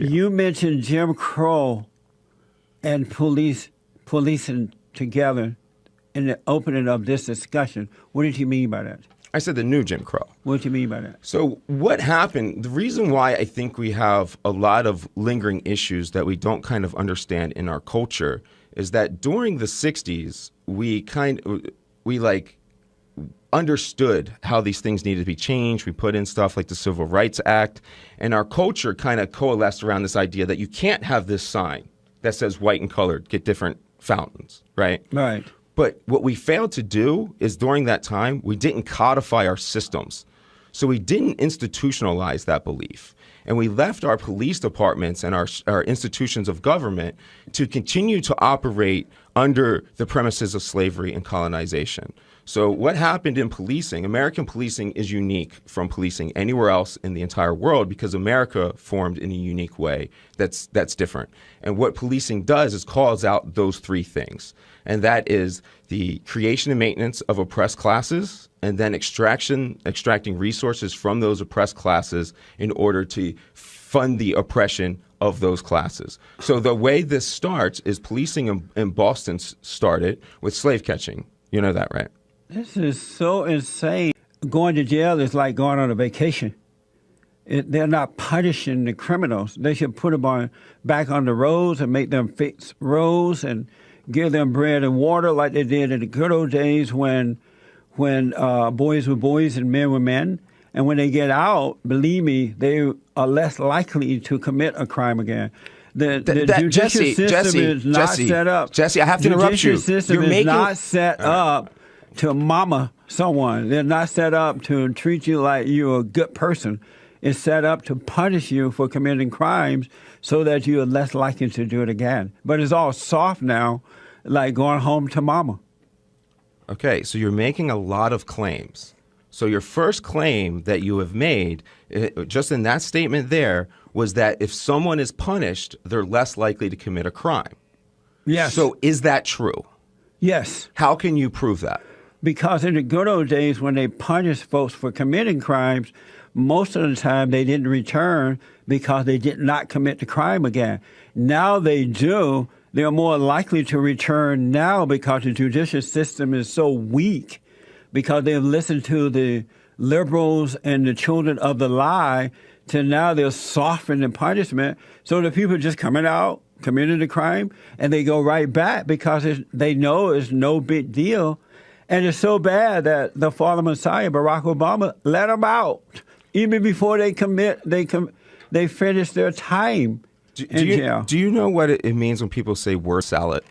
you. You mentioned Jim Crow and policing together in the opening of this discussion. What did you mean by that? I said the new Jim Crow. What do you mean by that? So what happened, the reason why I think we have a lot of lingering issues that we don't kind of understand in our culture is that during the 60s, we understood how these things needed to be changed. We put in stuff like the Civil Rights Act, and our culture kind of coalesced around this idea that you can't have this sign that says white and colored, get different fountains, right? Right. But what we failed to do is during that time, we didn't codify our systems. So we didn't institutionalize that belief. And we left our police departments and our institutions of government to continue to operate under the premises of slavery and colonization. So what happened in policing, American policing is unique from policing anywhere else in the entire world because America formed in a unique way that's different. And what policing does is calls out those three things. And that is the creation and maintenance of oppressed classes, and then extracting resources from those oppressed classes in order to fund the oppression of those classes. So the way this starts is policing in Boston started with slave catching. You know that, right? This is so insane. Going to jail is like going on a vacation. They're not punishing the criminals. They should put them back on the roads and make them fix roads and give them bread and water like they did in the good old days when boys were boys and men were men. And when they get out, believe me, they are less likely to commit a crime again. The judicial system is not set up. Jesse, I have to interrupt you. The judicial system is not set up to mama someone. They're not set up to treat you like you're a good person. It's set up to punish you for committing crimes so that you are less likely to do it again. But it's all soft now, like going home to mama. Okay, so you're making a lot of claims. So your first claim that you have made, just in that statement there, was that if someone is punished, they're less likely to commit a crime. Yes. So is that true? Yes. How can you prove that? Because in the good old days when they punished folks for committing crimes, most of the time they didn't return because they did not commit the crime again. Now they do. They're more likely to return now because the judicial system is so weak, because they've listened to the liberals and the children of the lie, to now they're softening the punishment. So the people just coming out, committing the crime, and they go right back because they know it's no big deal. And it's so bad that the Father Messiah, Barack Obama, let them out. Even before they finish their time in jail. Do you know what it means when people say word salad?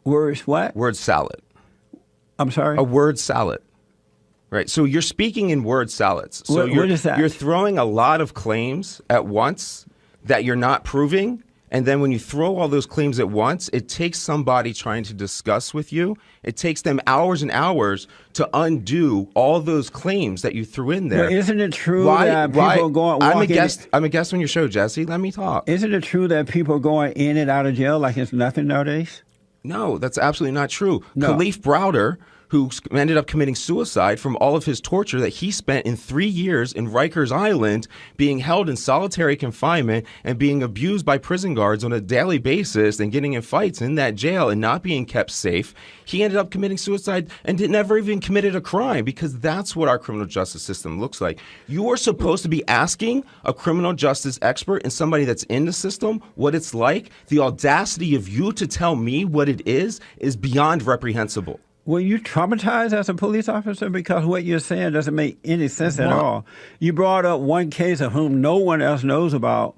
Words what? Word salad. I'm sorry? A word salad. Right. So you're speaking in word salads. So what is that? You're throwing a lot of claims at once that you're not proving. And then when you throw all those claims at once, it takes somebody trying to discuss with you. It takes them hours and hours to undo all those claims that you threw in there. But isn't it true that people going? I'm a guest on your show, Jesse. Let me talk. Isn't it true that people going in and out of jail like it's nothing nowadays? No, that's absolutely not true. No. Khalif Browder, who ended up committing suicide from all of his torture that he spent in 3 years in Rikers Island, being held in solitary confinement and being abused by prison guards on a daily basis and getting in fights in that jail and not being kept safe. He ended up committing suicide and never even committed a crime, because that's what our criminal justice system looks like. You are supposed to be asking a criminal justice expert and somebody that's in the system what it's like. The audacity of you to tell me what it is beyond reprehensible. Were you traumatized as a police officer? Because what you're saying doesn't make any sense at all. You brought up one case of whom no one else knows about,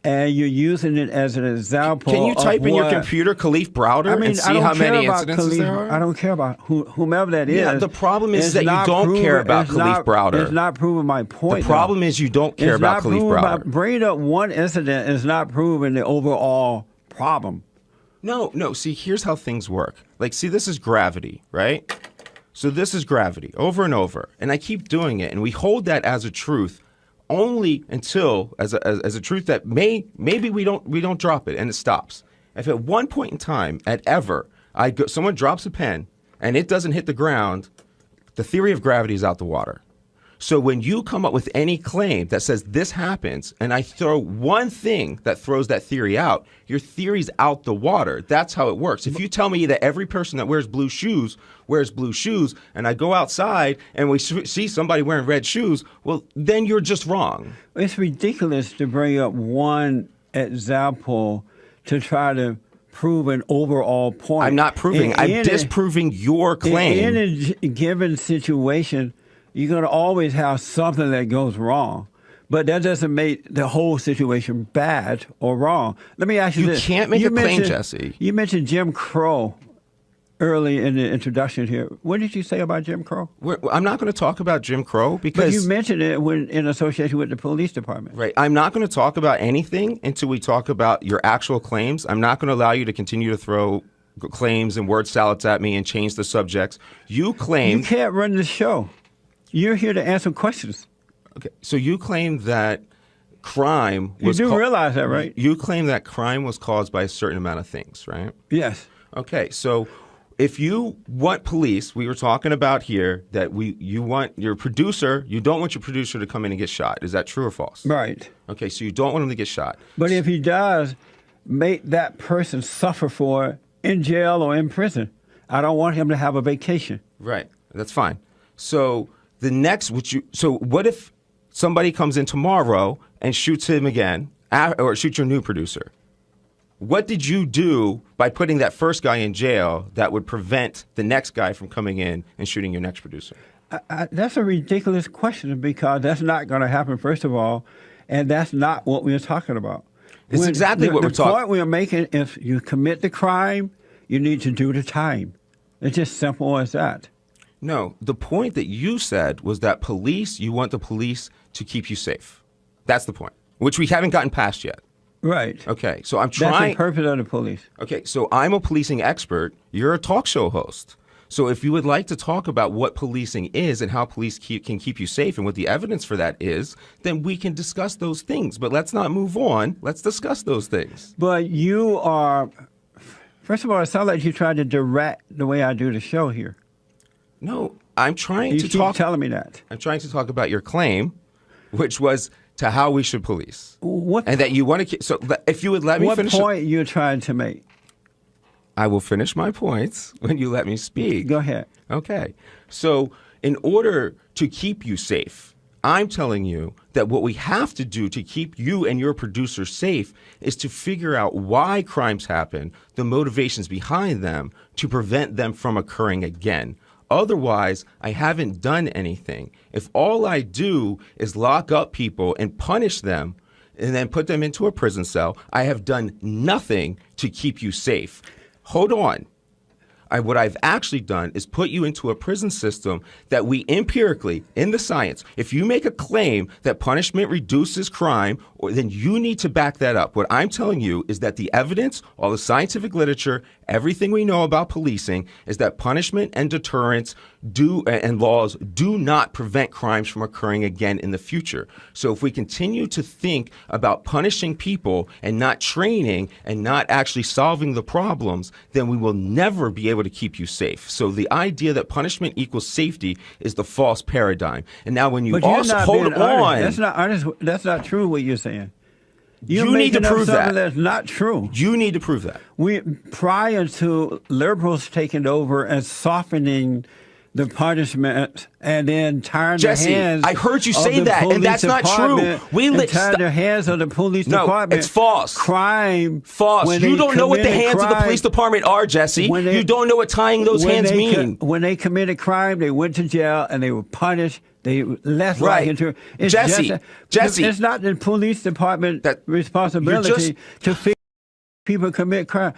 and you're using it as an example. Can you type in your computer Khalif Browder and see how many incidences there are? I don't care about whomever that is. Yeah, the problem is that you don't care about Khalif Browder. It's not proving my point. The problem is you don't care about Khalif Browder. Bringing up one incident is not proving the overall problem. No. See, here's how things work. Like, see, this is gravity, right? So this is gravity over and over. And I keep doing it. And we hold that as a truth only until, as a truth that maybe we don't drop it and it stops. If at one point in time, someone drops a pen and it doesn't hit the ground, the theory of gravity is out the water. So when you come up with any claim that says this happens, and I throw one thing that throws that theory out, your theory's out the water. That's how it works. If you tell me that every person that wears blue shoes, and I go outside and we see somebody wearing red shoes, well, then you're just wrong. It's ridiculous to bring up one example to try to prove an overall point. I'm not proving. I'm disproving your claim. In a given situation, you're going to always have something that goes wrong. But that doesn't make the whole situation bad or wrong. Let me ask you this. You can't make a claim, Jesse. You mentioned Jim Crow early in the introduction here. What did you say about Jim Crow? I'm not going to talk about Jim Crow because... But you mentioned it in association with the police department. Right. I'm not going to talk about anything until we talk about your actual claims. I'm not going to allow you to continue to throw claims and word salads at me and change the subjects. You claim... You can't run the show. You're here to answer questions. Okay. So you claim that crime was... You do realize that, right? You claim that crime was caused by a certain amount of things, right? Yes. Okay. So if you want police, we were talking about here that you want your producer, you don't want your producer to come in and get shot. Is that true or false? Right. Okay. So you don't want him to get shot. But if he does, make that person suffer for it in jail or in prison. I don't want him to have a vacation. Right. That's fine. So... So what if somebody comes in tomorrow and shoots him again, or shoots your new producer? What did you do by putting that first guy in jail that would prevent the next guy from coming in and shooting your next producer? That's a ridiculous question because that's not going to happen, first of all, and that's not what we're talking about. It's exactly what we're talking about. The point we're making is you commit the crime, you need to do the time. It's just simple as that. No, the point that you said was that you want the police to keep you safe. That's the point, which we haven't gotten past yet. Right. Okay, so I'm trying... That's the purpose of the police. Okay, so I'm a policing expert. You're a talk show host. So if you would like to talk about what policing is and how police can keep you safe and what the evidence for that is, then we can discuss those things. But let's not move on. Let's discuss those things. But you are... First of all, it sounds like you tried to direct the way I do the show here. No, I'm trying to talk... You keep telling me that. I'm trying to talk about your claim, which was to how we should police. And that you want to... So if you would let me finish... What point you're trying to make? I will finish my points when you let me speak. Go ahead. Okay. So in order to keep you safe, I'm telling you that what we have to do to keep you and your producer safe is to figure out why crimes happen, the motivations behind them, to prevent them from occurring again. Otherwise, I haven't done anything. If all I do is lock up people and punish them and then put them into a prison cell, I have done nothing to keep you safe. Hold on. What I've actually done is put you into a prison system that we empirically, in the science, if you make a claim that punishment reduces crime, then you need to back that up. What I'm telling you is that the evidence, all the scientific literature, everything we know about policing is that punishment and deterrence and laws do not prevent crimes from occurring again in the future. So if we continue to think about punishing people and not training and not actually solving the problems, then we will never be able to keep you safe. So the idea that punishment equals safety is the false paradigm. And now when you also hold on, that's not true what you're saying. You need to prove that. That's not true. You need to prove that. Prior to liberals taking over and softening the punishment and then tying the hands. I heard you say that, and that's not true. Tying the hands of the police department. No, it's false. Crime. False. You don't know what the hands of the police department are, Jesse. You don't know what tying those hands mean. When they committed crime, they went to jail and they were punished. They less right. Jesse, it's not the police department responsibility to fix people commit crime.